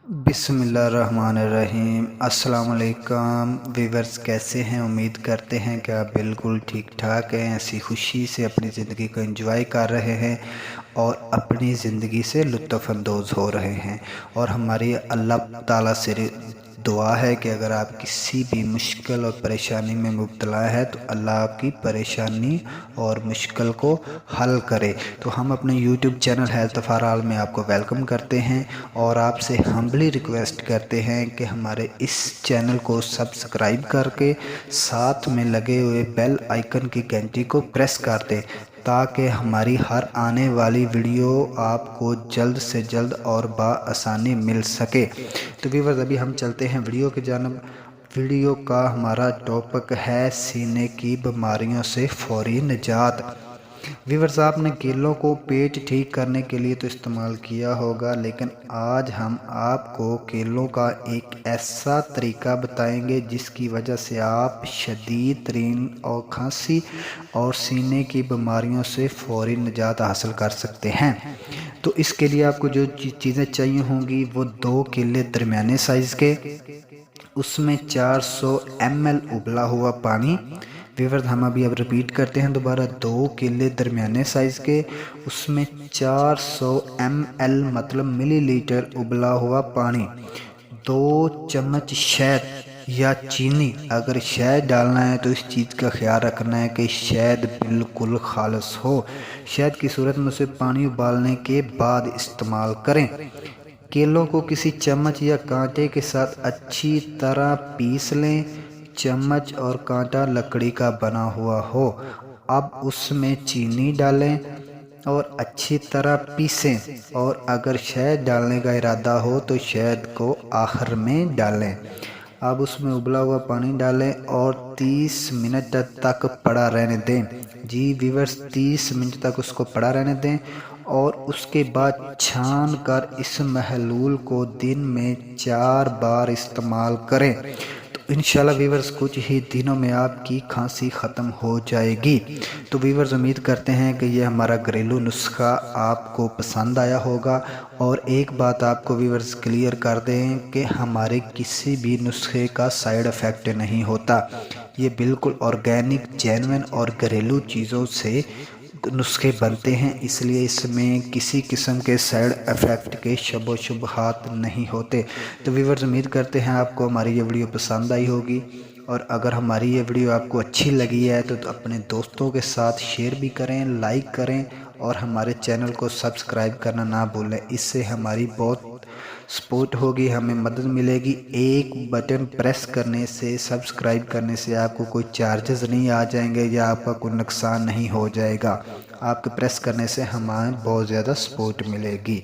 बिस्मिल्लाहिर्रहमानिर्रहीम। अस्सलाम वालेकुम व्यूअर्स, कैसे हैं? उम्मीद करते हैं कि आप बिल्कुल ठीक ठाक हैं, ऐसी खुशी से अपनी ज़िंदगी को एंजॉय कर रहे हैं और अपनी ज़िंदगी से लुत्फ़ अंदोज़ हो रहे हैं। और हमारी अल्लाह ताला से दुआ है कि अगर आप किसी भी मुश्किल और परेशानी में मुब्तला है तो अल्लाह आपकी परेशानी और मुश्किल को हल करे। तो हम अपने YouTube channel health for all में आपको वेलकम करते हैं और आपसे हम्बली रिक्वेस्ट करते हैं कि हमारे इस चैनल को सब्सक्राइब करके साथ में लगे हुए बेल आइकन की घंटी को प्रेस कर दें ताकि हमारी हर आने वाली वीडियो आपको जल्द से जल्द और बआसानी मिल सके। तो व्यूअर्स, अभी हम चलते हैं वीडियो की जानिब। वीडियो का हमारा टॉपिक है सीने की बीमारियों से फौरी निजात। व्यूअर्स, आपने केलों को पेट ठीक करने के लिए तो इस्तेमाल किया होगा, लेकिन आज हम आपको केलों का एक ऐसा तरीका बताएंगे जिसकी वजह से आप शदीद तरीन और खांसी और सीने की बीमारियों से फौरी निजात हासिल कर सकते हैं। तो इसके लिए आपको जो चीज़ें चाहिए होंगी वो 2 केले दरमियाने साइज़ के, उसमें 400 ml उबला हुआ पानी। व्यूअर्स, हम अभी अब रिपीट करते हैं दोबारा। 2 केले दरमियाने साइज़ के, उसमें 400 ml मतलब मिलीलीटर उबला हुआ पानी, 2 चम्मच शहद या चीनी। अगर शहद डालना है तो इस चीज़ का ख्याल रखना है कि शहद बिल्कुल खालिस हो। शहद की सूरत में उसे पानी उबालने के बाद इस्तेमाल करें। केलों को किसी चम्मच या कांटे के साथ अच्छी तरह पीस लें। चम्मच और कांटा लकड़ी का बना हुआ हो। अब उसमें चीनी डालें और अच्छी तरह पीसें, और अगर शहद डालने का इरादा हो तो शहद को आखिर में डालें। अब उसमें उबला हुआ पानी डालें और 30 मिनट तक पड़ा रहने दें। जी व्यूअर्स, 30 मिनट तक उसको पड़ा रहने दें और उसके बाद छान कर इस महलूल को दिन में 4 बार इस्तेमाल करें। तो इंशाल्लाह व्यूअर्स, कुछ ही दिनों में आपकी खांसी ख़त्म हो जाएगी। तो व्यूअर्स, उम्मीद करते हैं कि ये हमारा घरेलू नुस्खा आपको पसंद आया होगा। और एक बात आपको व्यूअर्स क्लियर कर दें कि हमारे किसी भी नुस्खे का साइड इफ़ेक्ट नहीं होता। ये बिल्कुल ऑर्गेनिक, जेन्युइन और घरेलू चीज़ों से नुस्खे बनते हैं, इसलिए इसमें किसी किस्म के साइड इफ़ेक्ट के शुबहात नहीं होते। तो व्यूअर्स, उम्मीद करते हैं आपको हमारी ये वीडियो पसंद आई होगी, और अगर हमारी ये वीडियो आपको अच्छी लगी है तो अपने दोस्तों के साथ शेयर भी करें, लाइक करें और हमारे चैनल को सब्सक्राइब करना ना भूलें। इससे हमारी बहुत सपोर्ट होगी, हमें मदद मिलेगी। एक बटन प्रेस करने से, सब्सक्राइब करने से आपको कोई चार्जेस नहीं आ जाएंगे या आपका कोई नुकसान नहीं हो जाएगा। आपके प्रेस करने से हमें बहुत ज़्यादा सपोर्ट मिलेगी।